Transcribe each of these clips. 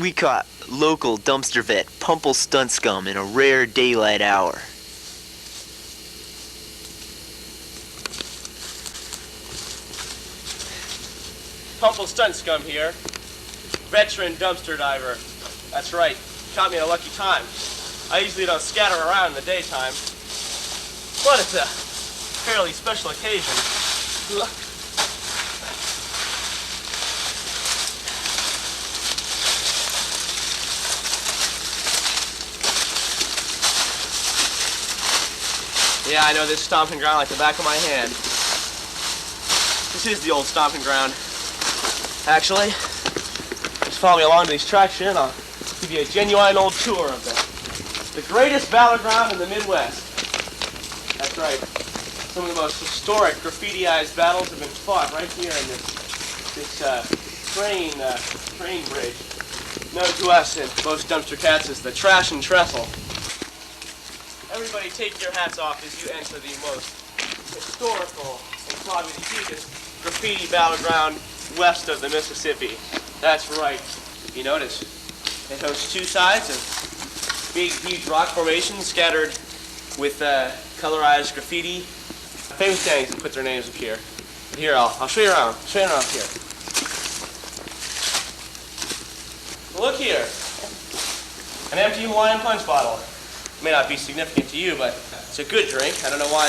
We caught local dumpster vet Pumple Stunt Scum in a rare daylight hour. Pumple Stunt Scum here, veteran dumpster diver. That's right, caught me at a lucky time. I usually don't scatter around in the daytime, but it's a fairly special occasion. Yeah, I know this stomping ground like the back of my hand. This is the old stomping ground. Actually, just follow me along to these tracks here and I'll give you a genuine old tour of the greatest battleground in the Midwest. That's right. Some of the most historic graffitiized battles have been fought right here in this train bridge, known to us and most dumpster cats as the Trash and Trestle. Everybody take your hats off as you enter the most historical and probably the hugest graffiti battleground west of the Mississippi. That's right. You notice it hosts two sides of big, huge rock formations scattered with colorized graffiti. Famous gangs that put their names up here. But here, I'll show you around. Show you around here. Look here. An empty Hawaiian punch bottle. May not be significant to you, but it's a good drink. I don't know why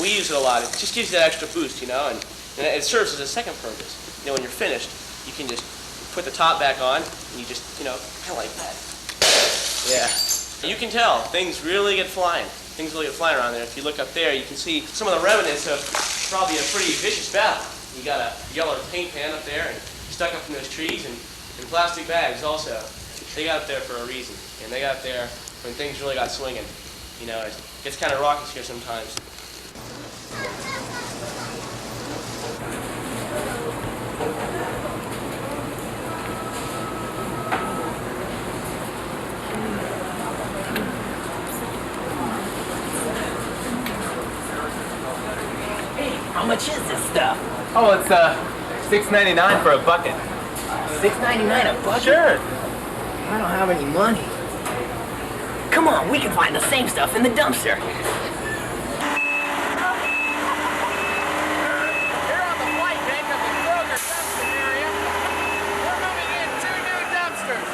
we use it a lot. It just gives you that extra boost, you know, and it serves as a second purpose. You know, when you're finished, you can just put the top back on, and you just, you know, kind of like that. Yeah. You can tell, things really get flying. Things really get flying around there. If you look up there, you can see some of the remnants of probably a pretty vicious battle. You got a yellow paint pan up there, and stuck up in those trees, and plastic bags also. They got up there for a reason, and they got up there when things really got swinging. You know, it gets kind of raucous here sometimes. Hey, how much is this stuff? Oh, it's $6.99 for a bucket. $6.99 a bucket? Sure. I don't have any money. Come on, we can find the same stuff in the dumpster. Here on the flight deck of the Kroger dumpster area, we're moving in 2 new dumpsters.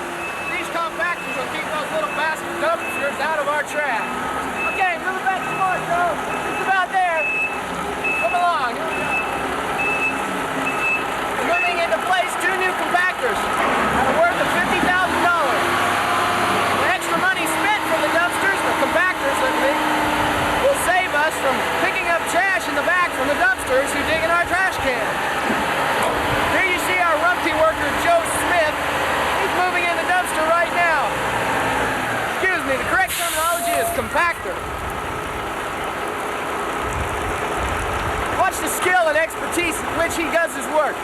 These compactors will keep those little bastard dumpsters out of our trash. Okay, move it back some more, Joe. It's about there. Come along. We're moving into place 2 new compactors at a worth of $50,000. The extra money spent from the dumpsters, the compactors, will save us from picking up trash in the back from the dumpsters who dig in our trash can. Here you see our rumpty worker, Joe Smith. He's moving in the dumpster right now. Excuse me, the correct terminology is compactor. Watch the skill and expertise with which he does his work.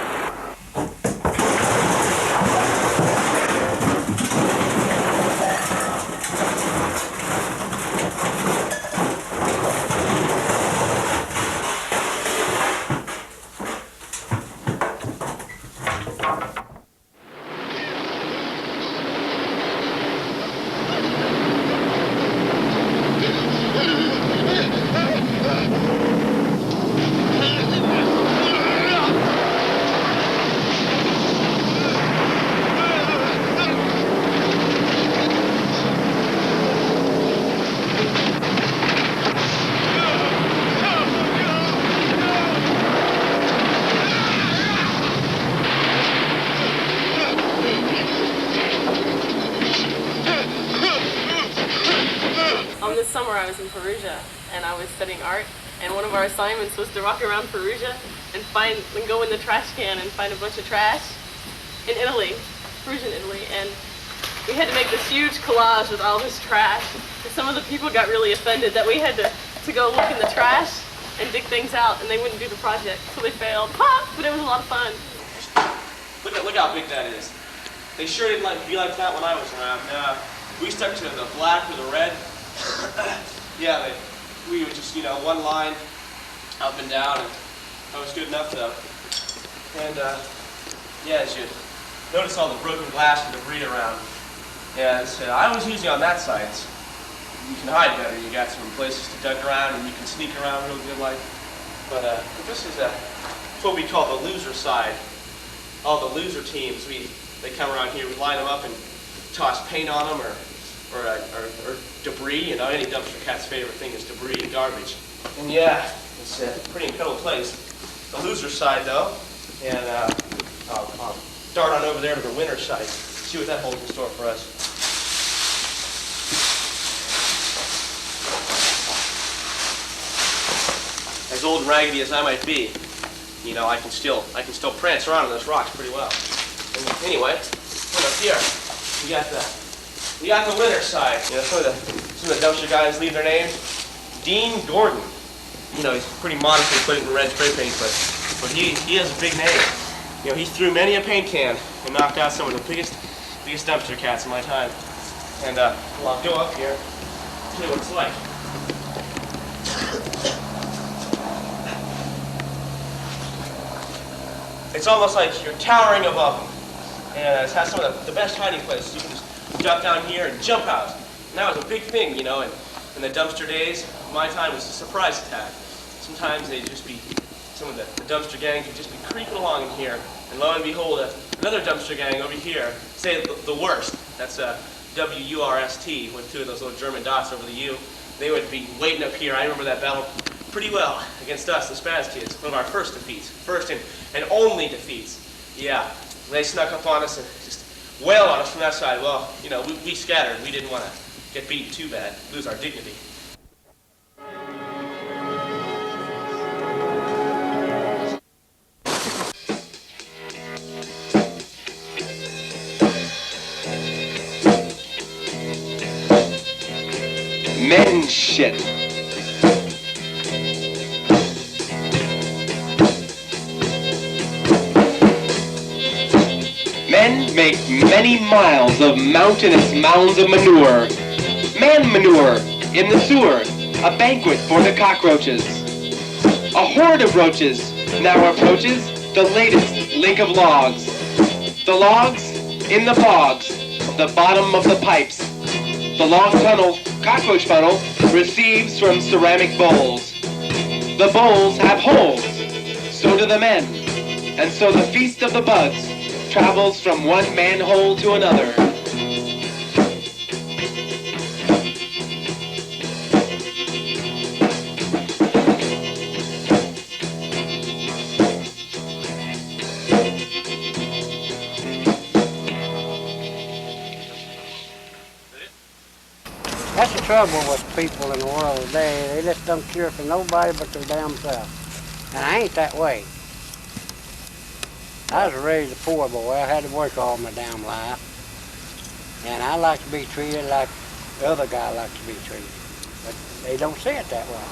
This summer I was in Perugia and I was studying art, and one of our assignments was to walk around Perugia and go in the trash can and find a bunch of trash in Italy, Perugian Italy, and we had to make this huge collage with all this trash. And some of the people got really offended that we had to go look in the trash and dig things out, and they wouldn't do the project, so they failed. But it was a lot of fun. Look how big that is. They sure didn't be like that when I was around. We stuck to the black or the red. Yeah, we would just, you know, one line up and down, and that was good enough though. And yeah, as you notice all the broken glass and debris around. And I was usually on that side. You can hide better. You got some places to duck around and you can sneak around real good like. But this is what we call the loser side. All the loser teams, they come around here, we line them up and toss paint on them or debris. You know, any dumpster cat's favorite thing is debris and garbage. And yeah, it's a pretty incredible place. The loser side though, and I'll dart on over there to the winner side, see what that holds in store for us. As old and raggedy as I might be, you know, I can still prance around on those rocks pretty well. And anyway, up here, we got the winner side. You know, some of the dumpster guys leave their names. Dean Gordon. You know, he's pretty modestly put it in red spray paint, but he has a big name. You know, he threw many a paint can and knocked out some of the biggest dumpster cats in my time. And well, I'll go up here, show you what it's like. It's almost like you're towering above them. And it has some of the best hiding places. You can just duck down here and jump out. And that was a big thing, you know, and in the dumpster days, my time was a surprise attack. Sometimes they'd just be, some of the dumpster gangs would just be creeping along in here, and lo and behold, another dumpster gang over here, say the worst, that's W-U-R-S-T, with two of those little German dots over the U, they would be waiting up here. I remember that battle pretty well against us, the Spaz kids, one of our first defeats, first and only defeats. Yeah, they snuck up on us and just wailed on us from that side. Well, you know, we scattered. We didn't want to get beaten too bad, lose our dignity. Men shit. Men make many miles of mountainous mounds of manure. Man manure in the sewer, a banquet for the cockroaches. A horde of roaches now approaches the latest link of logs. The logs in the bogs, the bottom of the pipes. The long tunnel, cockroach funnel, receives from ceramic bowls. The bowls have holes, so do the men. And so the feast of the bugs travels from one manhole to another. That's the trouble with people in the world today. They just don't care for nobody but their damn self. And I ain't that way. I was raised a poor boy. I had to work all my damn life. And I like to be treated like the other guy likes to be treated. But they don't see it that way.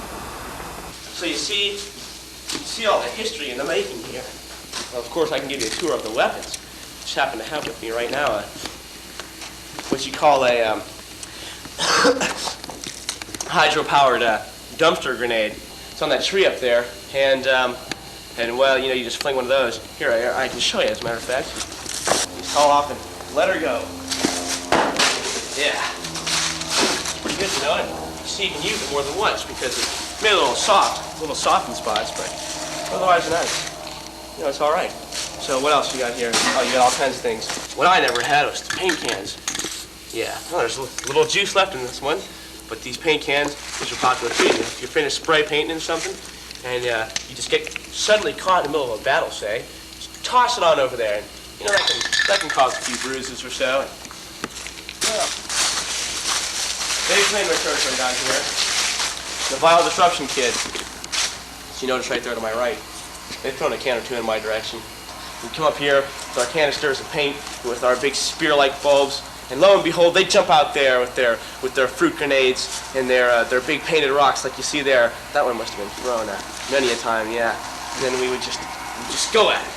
So you see all the history in the making here. Well, of course, I can give you a tour of the weapons. Just happen to have with me right now what you call a hydro-powered dumpster grenade. It's on that tree up there, and well, you know, you just fling one of those. Here, I can show you, as a matter of fact. Just call off and let her go. Yeah. It's pretty good, you know, and you see you can use it more than once because it's made a little soft in spots, but otherwise nice. You know, it's all right. So what else you got here? Oh, you got all kinds of things. What I never had was the paint cans. Yeah, well, there's a little juice left in this one, but these paint cans, these are popular too. If you're finished spray painting or something, and you just get suddenly caught in the middle of a battle, say, just toss it on over there, and you know that can cause a few bruises or so. And, well, they've played my territory down here. The Violent Disruption Kid, as you notice right there to my right, they've thrown a can or two in my direction. We come up here with our canisters of paint, with our big spear-like bulbs. And lo and behold, they jump out there with their fruit grenades and their big painted rocks like you see there. That one must have been thrown many a time, yeah. And then we would just go at it.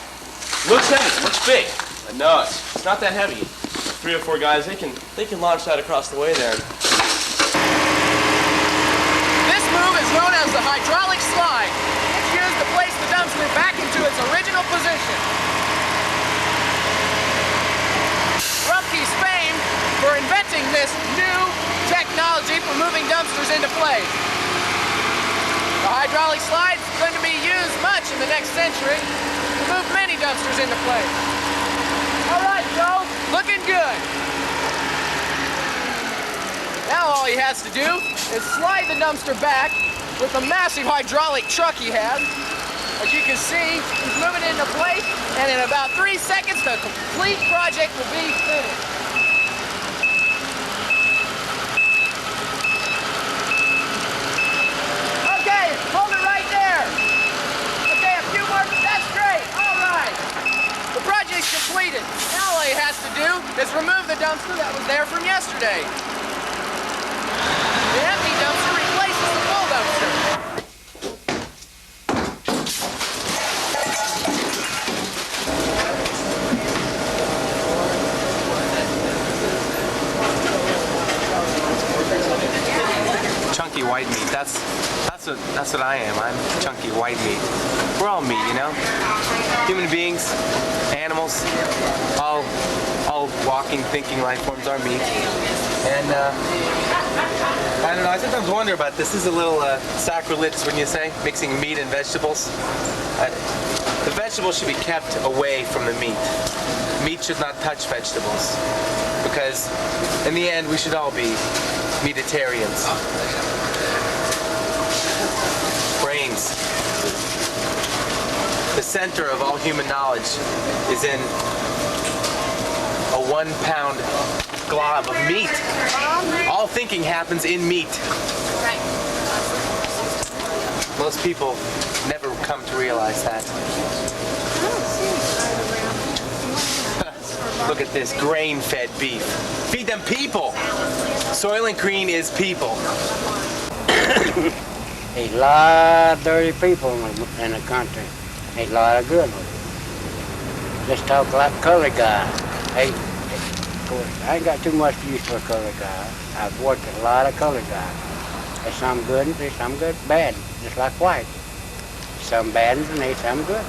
Looks heavy, looks big, but no, it's not that heavy. 3 or 4 guys, they can launch that across the way there. This move is known as the hydraulic slide. It's used to place the dumpster back into its original position. this new technology for moving dumpsters into place. The hydraulic slide is going to be used much in the next century to move many dumpsters into place. All right, Joe, looking good. Now all he has to do is slide the dumpster back with the massive hydraulic truck he has. As you can see, he's moving into place, and in about 3 seconds, the complete project will be finished. Okay, hold it right there. Okay, a few more, that's great, all right. The project's completed. Now all he has to do is remove the dumpster that was there from yesterday. The empty dumpster replaces the full dumpster. Chunky white meat. That's what I am. I'm chunky white meat. We're all meat, you know. Human beings, animals, all walking, thinking life forms are meat. And I don't know. I sometimes wonder about this. This is a little sacrilegious, wouldn't you say? Mixing meat and vegetables. The vegetables should be kept away from the meat. Meat should not touch vegetables, because in the end we should all be meatitarians. Brains. The center of all human knowledge is in a 1 pound glob of meat. All thinking happens in meat. Most people never come to realize that. Look at this grain-fed beef. Feed them people. Soylent Green is people. There's a lot of dirty people in the country. There's a lot of good ones. Let's talk like colored guys. Hey, of course, I ain't got too much use for colored guys. I've worked with a lot of colored guys. There's some good and there's some good, bad, just like white. Some bad and there's some good.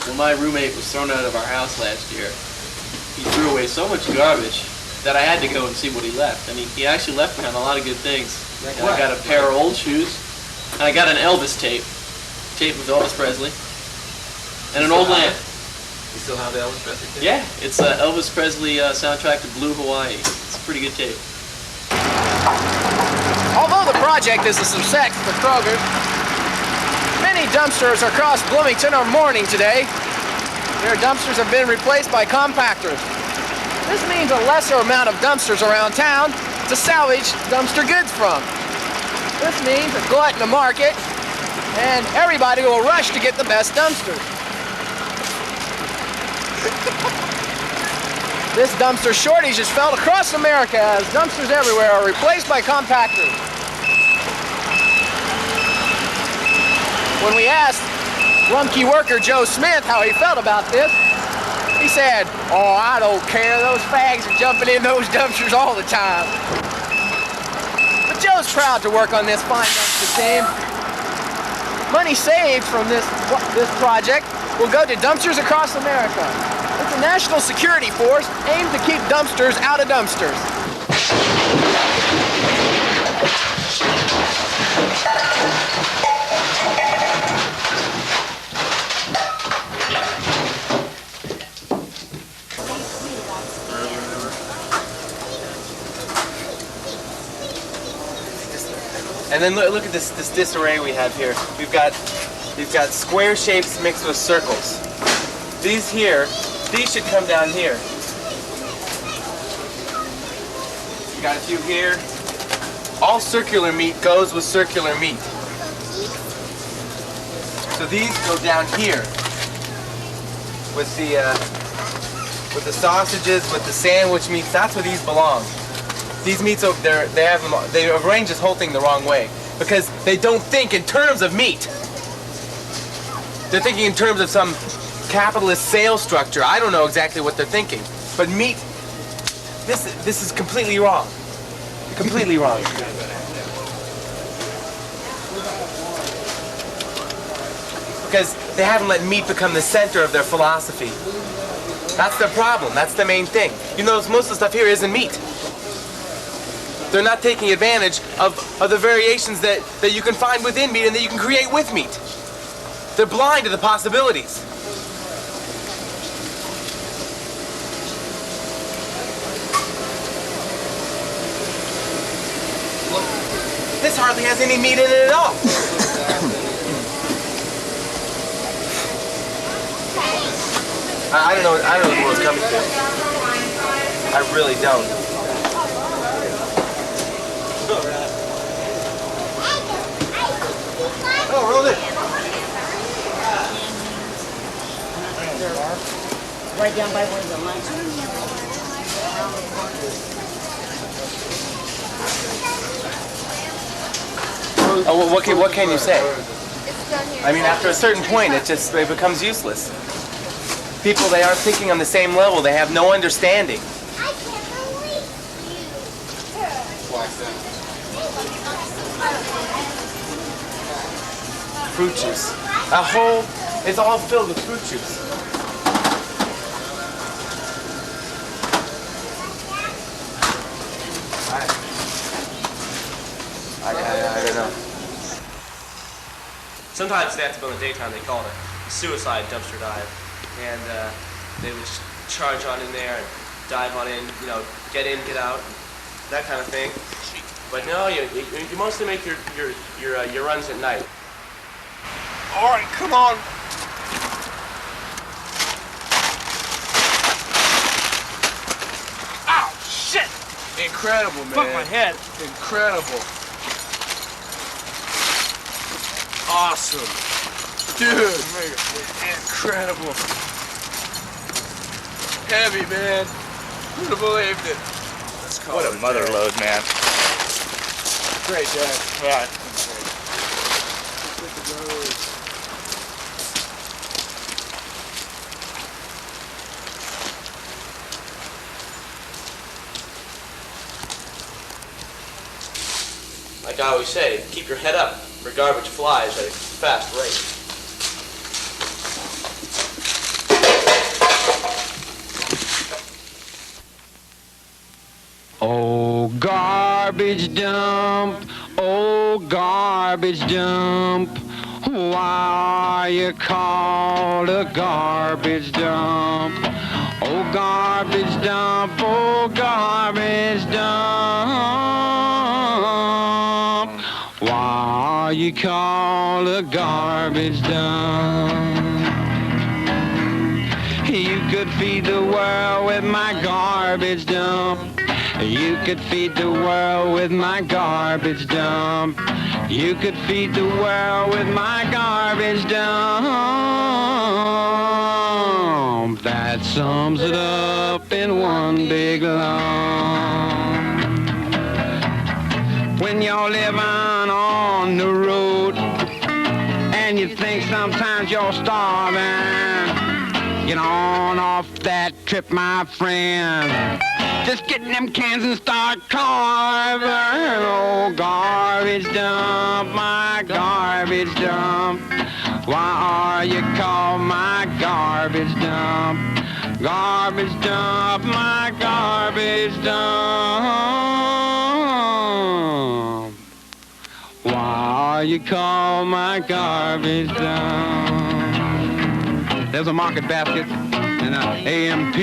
When my roommate was thrown out of our house last year, he threw away so much garbage that I had to go and see what he left. And he actually left behind a lot of good things. And I got a pair of old shoes, and I got an Elvis tape with Elvis Presley, and an old lamp. You still have the Elvis Presley tape? Yeah, it's Elvis Presley soundtrack to Blue Hawaii. It's a pretty good tape. Although the project is a success for Kroger, many dumpsters across Bloomington are mourning today. Their dumpsters have been replaced by compactors. This means a lesser amount of dumpsters around town to salvage dumpster goods from. This means a glut in the market, and everybody will rush to get the best dumpsters. This dumpster shortage is felt across America as dumpsters everywhere are replaced by compactors. When we asked Rumpke worker Joe Smith how he felt about this, he said, "Oh, I don't care. Those fags are jumping in those dumpsters all the time." But Joe's proud to work on this fine dumpster team. Money saved from this project will go to dumpsters across America. It's a national security force aimed to keep dumpsters out of dumpsters. And then look at this disarray we have here. We've got square shapes mixed with circles. These should come down here. You got a few here. All circular meat goes with circular meat. So these go down here with the sausages, with the sandwich meats. That's where these belong. These meats, they arrange this whole thing the wrong way because they don't think in terms of meat. They're thinking in terms of some capitalist sales structure. I don't know exactly what they're thinking, but meat. This is completely wrong. Completely wrong. Because they haven't let meat become the center of their philosophy. That's the problem. That's the main thing. You notice most of the stuff here isn't meat. They're not taking advantage of the variations that you can find within meat and that you can create with meat. They're blind to the possibilities. Look, this hardly has any meat in it at all. I don't know what the world's coming to. I really don't. Oh, roll it. Right down by where the lights Oh, well, what can you say? I mean, after a certain point, it becomes useless. People, they aren't thinking on the same level. They have no understanding. Fruit juice. It's all filled with fruit juice. I don't know. Sometimes they have to go in the daytime. They call it a suicide dumpster dive. And they would just charge on in there and dive on in, you know, get in, get out, that kind of thing. But no, you mostly make your runs at night. All right, come on. Ow, shit! Incredible, man. Fuck my head. Incredible. Awesome. Dude, incredible. Heavy, man. Who'd have believed it? What a mother load, man. Great day. Right. Like I always say, keep your head up, for garbage flies at a fast rate. Oh, garbage dump, oh, garbage dump. Why are you called a garbage dump? Oh, garbage dump, oh, garbage dump. Why are you called a garbage dump? You could feed the world with my garbage dump. You could feed the world with my garbage dump. You could feed the world with my garbage dump. That sums it up in one big lump. When you're living on the road and you think sometimes you're starving, get on off that trip, my friend. Just get in them cans and start carving. Oh, garbage dump, my garbage dump. Why are you called my garbage dump? Garbage dump, my garbage dump. Why are you called my garbage dump? There's a market basket and an AMP.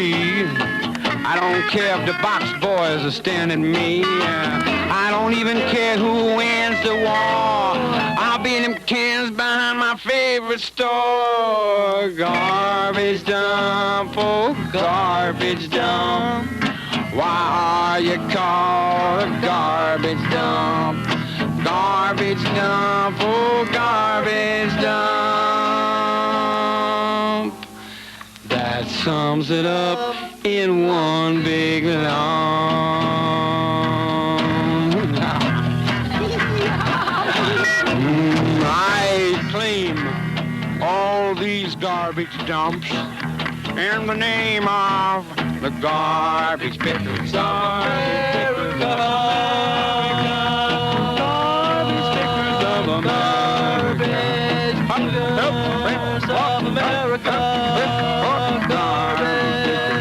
I don't care if the box boys are staring at me. I don't even care who wins the war. I'll be in them cans behind my favorite store. Garbage dump, oh, garbage dump. Why are you called a garbage dump? Garbage dump, oh, garbage dump. That sums it up in one big lump. I claim all these garbage dumps in the name of the garbage pickers. Garbage pickers of America. Garbage pickers of America. Garbage pickers.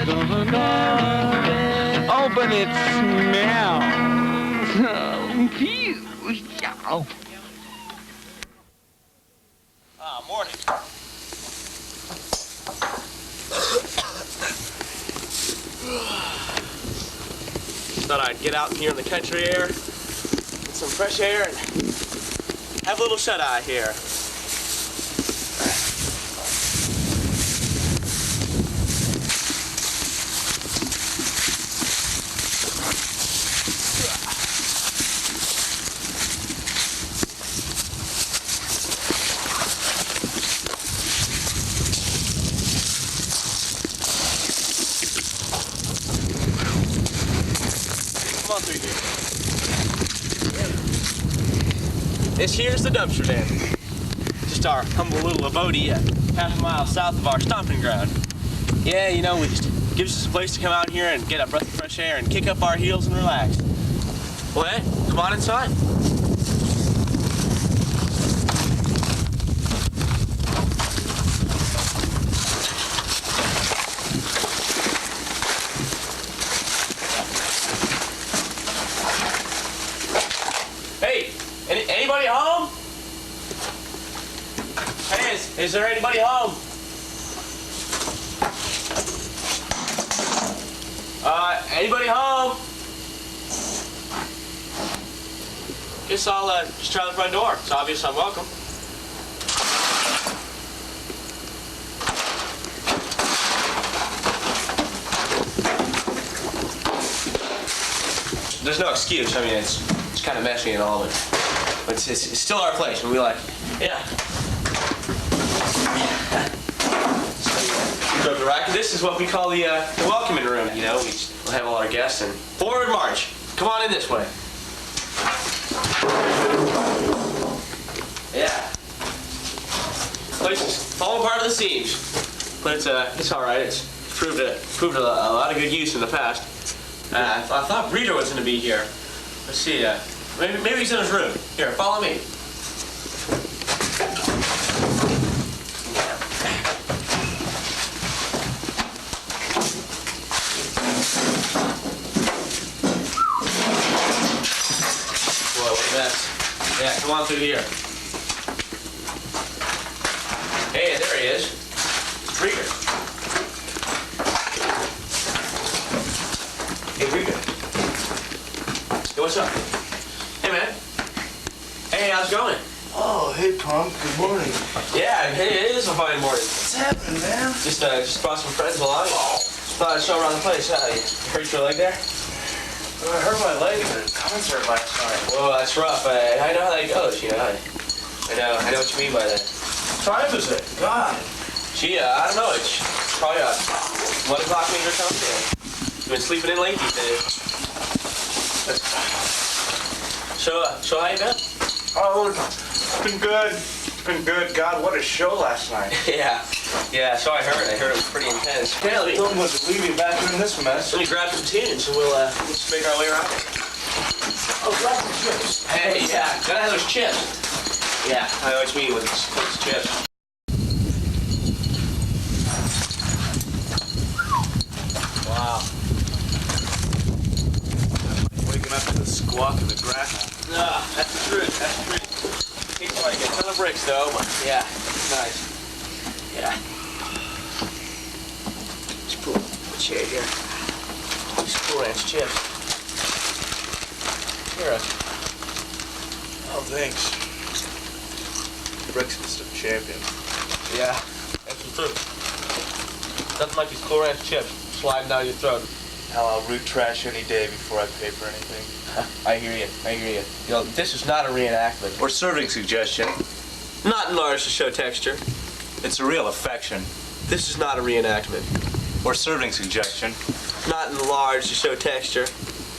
Just thought I'd get out here in the country air, get some fresh air, and have a little shut-eye here. Come on through here. This here's the dumpster den. Just our humble little abode half a mile south of our stomping ground. Yeah, you know, it just gives us a place to come out here and get a breath of fresh air and kick up our heels and relax. Well, hey, come on inside. Hey, anybody home? Hey, is there anybody home? Anybody home? Guess I'll just try the front door. It's obvious I'm welcome. There's no excuse. I mean, it's kind of messy and all, but it's still our place, and we like, yeah. So the rack. This is what we call the welcoming room. You know, we'll have all our guests and forward march. Come on in this way. Yeah. Place is falling apart at the seams, but it's all right. It's proved a lot of good use in the past. I thought Breeder was going to be here. Let's see. Maybe he's in his room. Here, follow me. Whoa, what a mess. Yeah, come on through here. Hey, there he is. Breeder. Hey, Breeder. Hey, what's up? Hey, man. Hey, how's it going? Oh, hey, Punk. Good morning. Yeah, hey, it is a fine morning. What's happening, man? Just brought some friends along. Thought I'd show around the place. You hurt your leg there? Well, I hurt my leg at a concert last night. Well, that's rough. I know how that goes, you know. I know what you mean by that. What time is it? God. Gee, I don't know. It's probably 1 o'clock maybe or something. You've been sleeping in late these days. So how you been? Oh, it's been good. It's been good. God, what a show last night. Yeah, so I heard. I heard it was pretty intense. Yeah, let me leave you back in this mess. grab some tunes and we'll just make our way around. Oh, grab some chips. Hey, yeah, gotta have those chips. Yeah, I know what you mean with those chips. Wow. Waking up to the squawk of the grass. Nah, that's the truth. Takes like a ton of bricks though, but yeah, it's nice. Yeah. Just pull a chair here. These Cool Ranch chips. Here. Oh, thanks. Breakfast of champions. Yeah, that's the truth. Nothing like these Cool Ranch chips sliding down your throat. Hell, I'll root trash any day before I pay for anything. I hear you. You know, this is not a reenactment. Or serving suggestion. Not enlarged to show texture. It's a real affection. This is not a reenactment. Or serving suggestion. Not enlarged to show texture.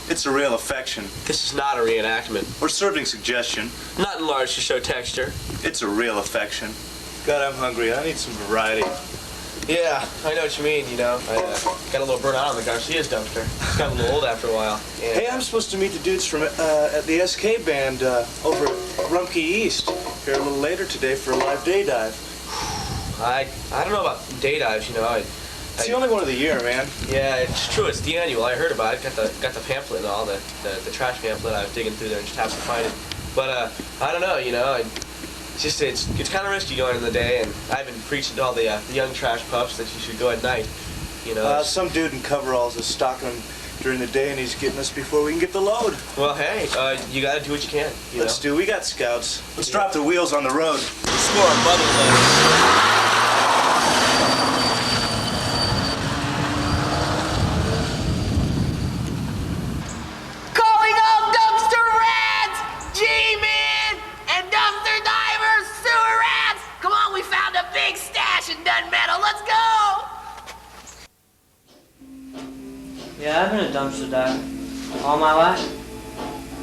It's a real affection. This is not a reenactment. Or serving suggestion. Not enlarged to show texture. It's a real affection. God, I'm hungry. I need some variety. Yeah, I know what you mean, you know. I got a little burnt out on the Garcia's dumpster. It's got a little old after a while. And Hey, I'm supposed to meet the dudes from at the SK band over at Rumpke East here a little later today for a live day dive. I don't know about day dives, you know. It's the only one of the year, man. Yeah, it's true. It's the annual. I heard about it. Got the pamphlet and all, the trash pamphlet. I was digging through there and just happened to find it. But I don't know, you know. It's kind of risky going in the day, and I've been preaching to all the young trash pups that you should go at night. You know. Some dude in coveralls is stalking them during the day and he's getting us before we can get the load. Well, hey, you gotta do what you can. Let's do. We got scouts. Let's drop the wheels on the road. Score a motherload. Calling all dumpster rats! G-men and dumpster divers, sewer rats! Come on, we found a big stash in Dunmeadow. Let's go! Yeah, I've been a dumpster diver all my life.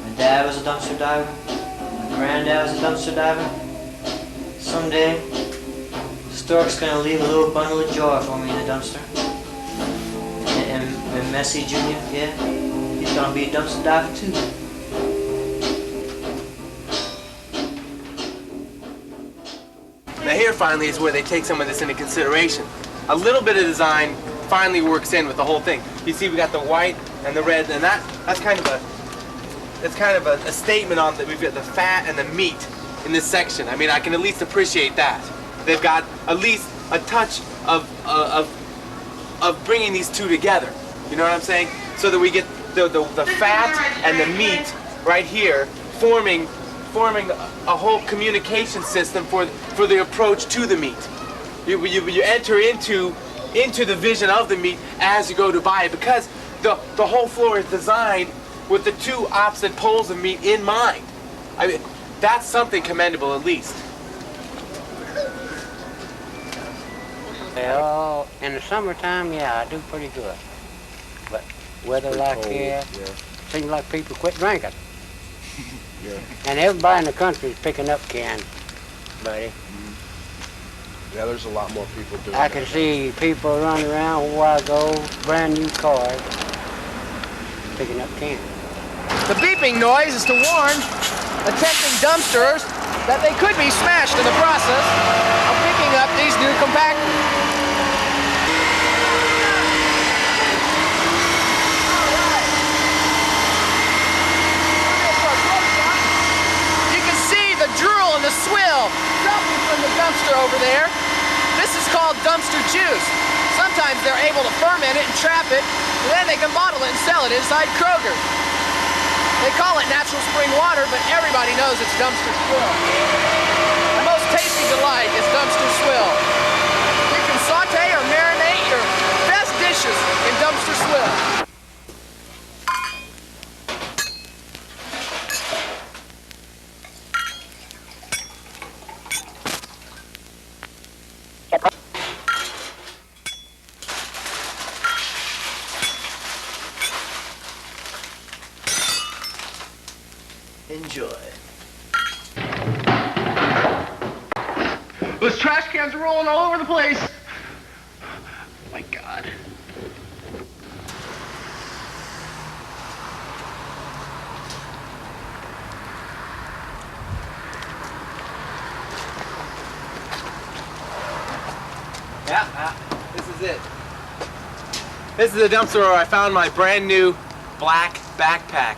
My dad was a dumpster diver. My granddad was a dumpster diver. Someday, Stork's gonna leave a little bundle of joy for me in the dumpster. And Messi Jr., yeah, he's gonna be a dumpster diver too. Now here finally is where they take some of this into consideration. A little bit of design finally works in with the whole thing. You see we got the white and the red, and that's kind of a statement on that we've got the fat and the meat in this section. I mean, I can at least appreciate that. They've got at least a touch of bringing these two together. You know what I'm saying? So that we get the fat and the meat right here forming a whole communication system for the approach to the meat. You enter into the vision of the meat as you go to buy it, because the whole floor is designed with the two opposite poles of meat in mind. I mean, that's something commendable at least. Well, in the summertime, yeah, I do pretty good. But weather like this, seems like people quit drinking. Yeah. And everybody in the country is picking up cans, buddy. Yeah, there's a lot more people doing I that. can see people running around a while ago, brand new cars, picking up cans. The beeping noise is to warn attempting dumpsters that they could be smashed in the process of picking up these new compactors. You can see the drool and the swill dropping from the dumpster over there. This is called dumpster juice. Sometimes they're able to ferment it and trap it, and then they can bottle it and sell it inside Kroger. They call it natural spring water, but everybody knows it's dumpster swill. The most tasty delight is dumpster swill. You can saute or marinate your best dishes in dumpster swill. Enjoy. Those trash cans are rolling all over the place. Oh my God. Yeah, this is it. This is the dumpster where I found my brand new black backpack.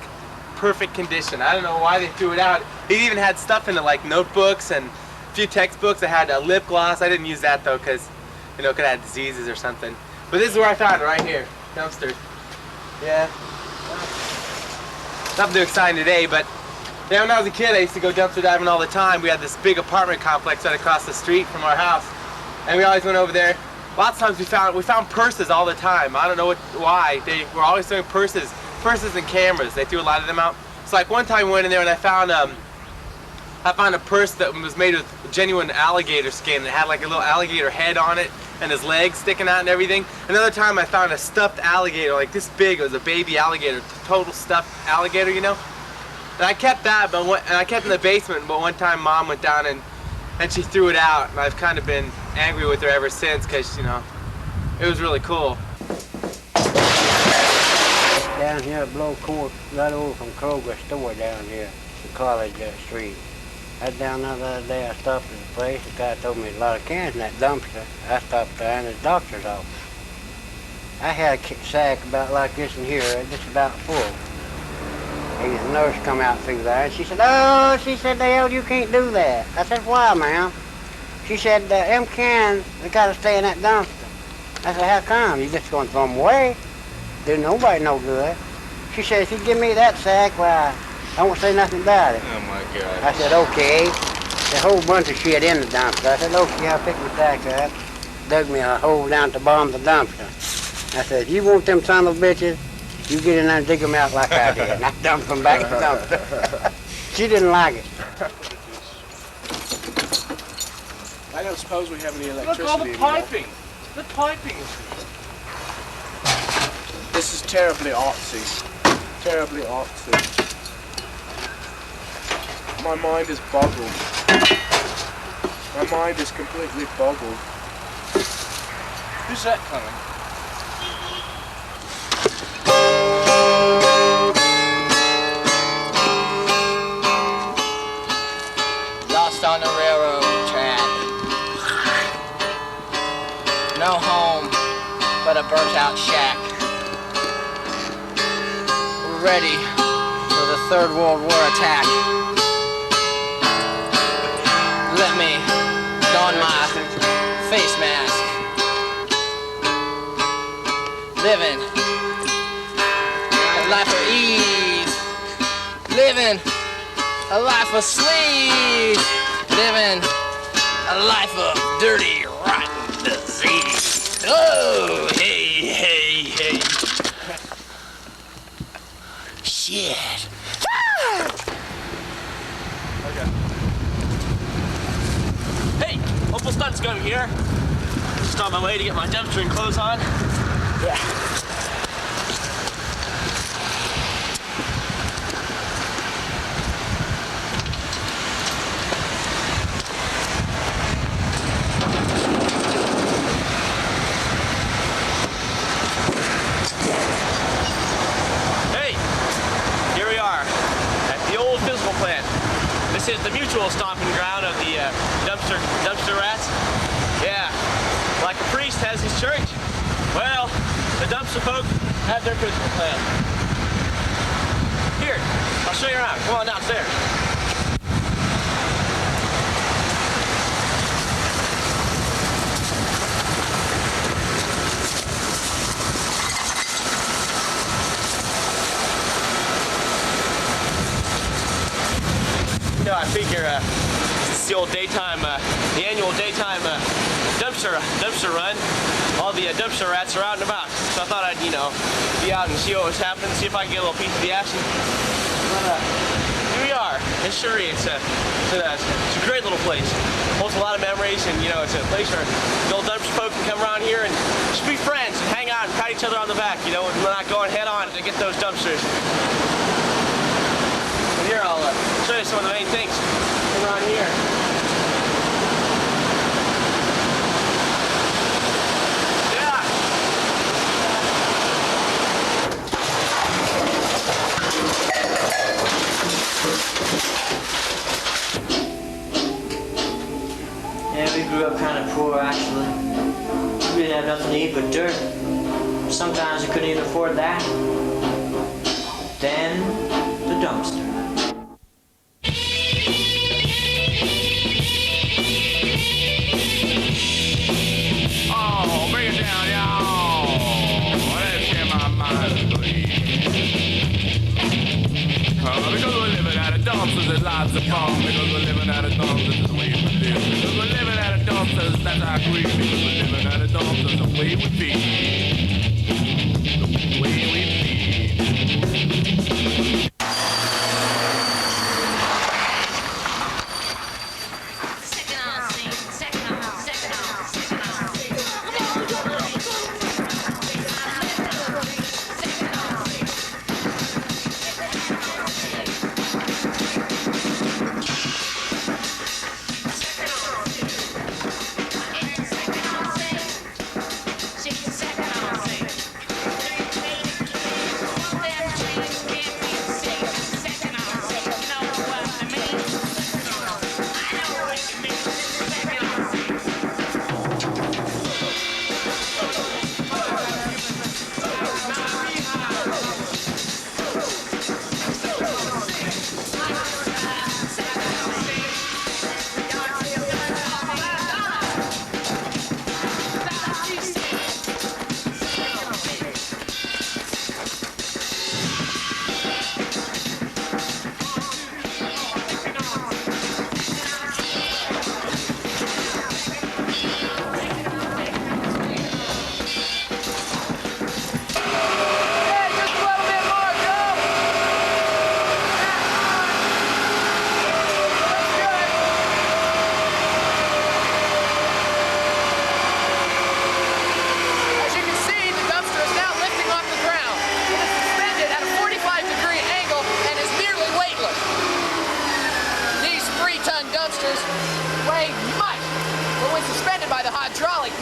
Perfect condition. I don't know why they threw it out. It even had stuff in it like notebooks and a few textbooks. I had a lip gloss. I didn't use that though because, you know, it could have diseases or something. But this is where I found it, right here. Dumpster. Yeah. Nothing too exciting today, but yeah, when I was a kid I used to go dumpster diving all the time. We had this big apartment complex right across the street from our house. And we always went over there. Lots of times we found purses all the time. I don't know why. They were always throwing purses and cameras. They threw a lot of them out. So like one time we went in there and I found a purse that was made with genuine alligator skin. It had like a little alligator head on it and his legs sticking out and everything. Another time I found a stuffed alligator, like this big. It was a baby alligator, total stuffed alligator, you know. And I kept that, and I kept it in the basement. But one time Mom went down and she threw it out, and I've kind of been angry with her ever since because, you know, it was really cool. Down here at Blow Court, right over from Kroger store down here, the College Street. I was down there the other day, I stopped at the place, the guy told me a lot of cans in that dumpster. I stopped there in the doctor's office. I had a sack about like this in here, just about full. A nurse come out through there, and she said, "Oh," she said, "Dale, you can't do that." I said, "Why, ma'am?" She said, "Them cans, they gotta stay in that dumpster." I said, "How come? You just gonna throw them away?" Didn't nobody no good. She said, if you give me that sack, well, I won't say nothing about it. Oh my God. I said, okay. There's a whole bunch of shit in the dumpster. I said, okay, I'll pick my sack up. Dug me a hole down at the bottom of the dumpster. I said, if you want them son of bitches, you get in there and dig them out like I did. And I dumped them back in the dumpster. She didn't like it. I don't suppose we have any electricity. Look, all the anymore. piping. The piping. This is terribly artsy. Terribly artsy. My mind is boggled. My mind is completely boggled. Who's that coming? Lost on the railroad track. No home but a burnt out shack. We're ready for the Third World War attack. Let me don my face mask. Living a life of ease. Living a life of sleaze. Living a life of dirty, rotten disease. Oh, hey, hey, hey. Shit. Hey, Uncle Stunt's coming here. Just on my way to get my dumpster and clothes on. Yeah. This is the mutual stomping ground of the dumpster rats. Yeah, like a priest has his church. Well, the dumpster folk have their physical plan. Here, I'll show you around. Come on downstairs. You know, I figure it's the old daytime, the annual daytime dumpster run. All the dumpster rats are out and about, so I thought I'd, you know, be out and see what was happening, see if I can get a little piece of the action. But here we are. It's sure it's a great little place. Holds a lot of memories, and you know, it's a place where the old dumpster folk can come around here and just be friends and hang out and pat each other on the back. You know, we're not going head on to get those dumpsters. Here, I'll show you some of the main things around here. Yeah. Yeah, we grew up kind of poor, actually. We didn't have nothing to eat but dirt. Sometimes we couldn't even afford that. Then, the dumpster. Because we're living out of dumpsters, there's lots of fun. Because we're living out of dumpsters, that's the way we live. Because we're living out of dumpsters, that's our creed. Because we're living out of dumpsters, the way we feel. The way we feel. Second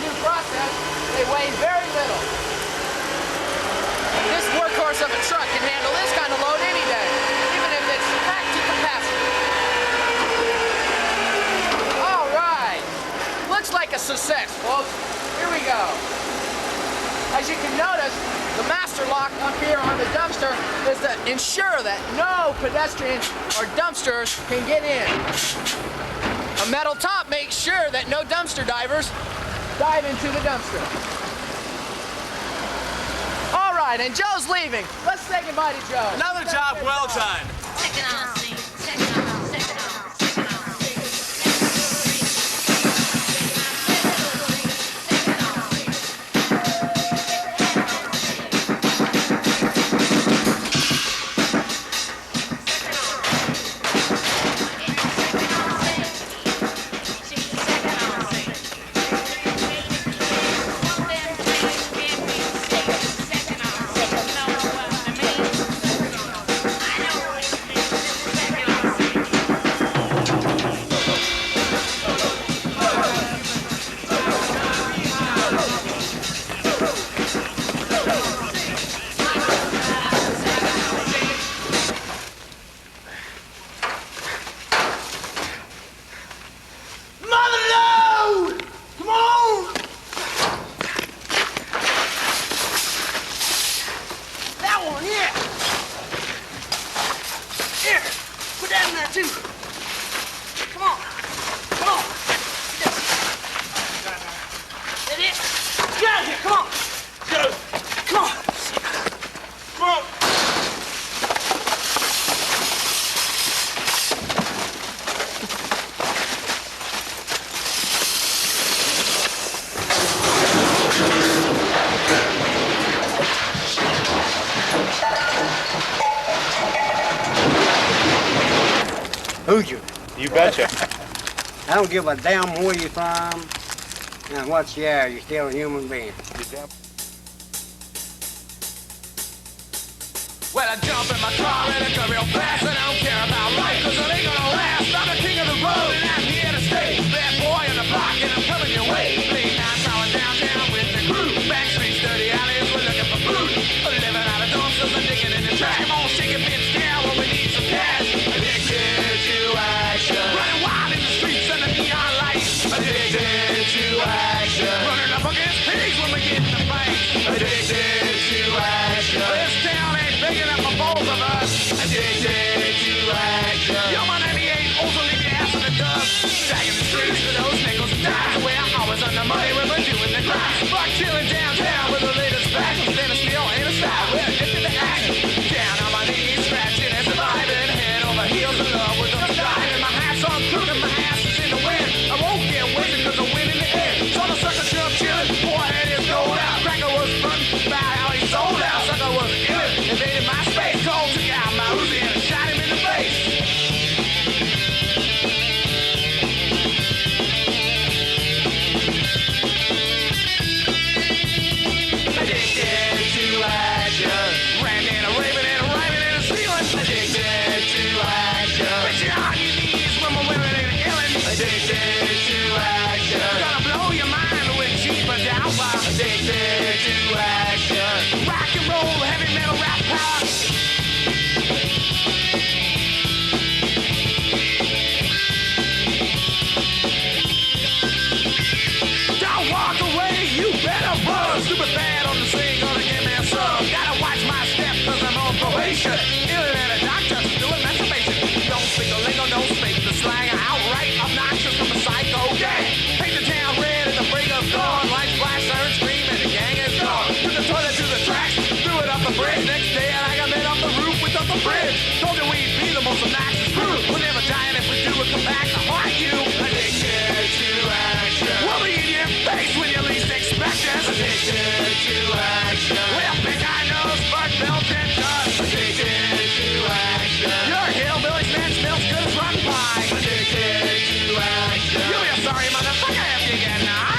new process, they weigh very little. This workhorse of a truck can handle this kind of load any day, even if it's packed to capacity. All right. Looks like a success, folks. Here we go. As you can notice, the master lock up here on the dumpster is to ensure that no pedestrians or dumpsters can get in. A metal top makes sure that no dumpster divers dive into the dumpster. All right, and Joe's leaving. Let's say goodbye to Joe. Another job well done. Hoosier. You betcha. I don't give a damn where you're from and what you are. You're still a human being. Well, I jump in my car and I go real fast, and I don't care about life, cause it ain't gonna last. I'm the king of the road and I'm here to stay. Bad boy on the block and I'm coming your way. Late night crawling downtown with the crew. Back streets, dirty alleys, we're looking for food. Living out of dumpsters and digging in the trash. Come on, shake it, bitch, down when we need some cash. Addicted to action. Running wild in the streets under neon lights. Addicted to action. Running up against pigs when we get in the fight. Addicted to action. This town ain't big enough for both of us. Addicted to action. Yo, my 98 also leave your ass in the dust. Dragging the streets for those nickels and dimes. Where I always on the money when we're doing the crime. Fuck chilling downtown with the latest fashion. Then a steel and a style. We're addicted to action. Down on my knees, scratching and surviving. Head over heels in love with the diving. My hat's on crook and my ass is in the wind. I won't get wasted cause I win in the end. So the sucker jump chillin'. Boy, head is gold out. Cracker was fun. About how he sold out. Sucker was illin'. Invaded my space. Cold took out my Uzi and shot him in the face. Addicted to action. Ran and a raving and a rhyming and a stealing. Addicted to action. Bitch, you're on your knees when we're women and illin'. Addicted to action. Gonna blow your mind with cheaper down. Addicted to action. Rock and roll, heavy metal rap power. Don't walk away, you better run. Stupid bad on the scene, gonna give me a sub. Gotta watch my step cause I'm on probation. Ill and a doctor, doing masturbation. Don't speak a lingo, don't speak the slang. Outright obnoxious from a psycho gang. Paint the town red at the break of dawn. Lights flash, sirens scream and the gang is gone. Took the toilet to the tracks, threw it up the bridge. Next day I got men off the roof with up the bridge. Told you we'd be the most obnoxious crew. We'll never die and if we do we'll come back to haunt you. Addicted to action. We'll be in your face when you least expect us. Addicted to action. Well, big eye nose, butt belt and dust. Addicted to action. Your hillbilly man smells good as rotten pie. Addicted to action. You'll be a sorry motherfucker if you get high.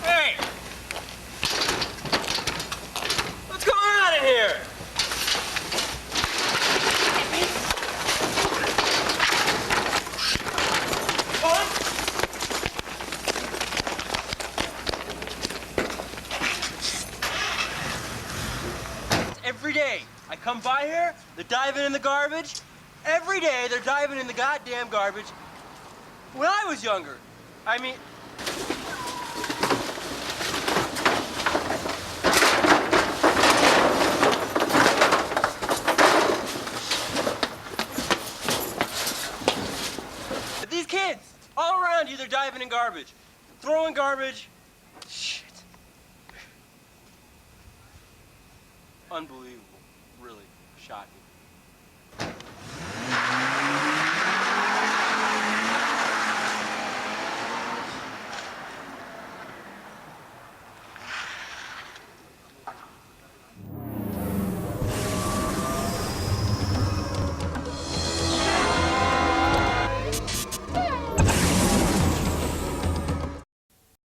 Hey! Let's go every day. I come by here, they're diving in the garbage. Every day they're diving in the goddamn garbage. When I was younger, I mean... These kids, all around you, they're diving in garbage, throwing garbage. Shit. Unbelievable. Really shocking.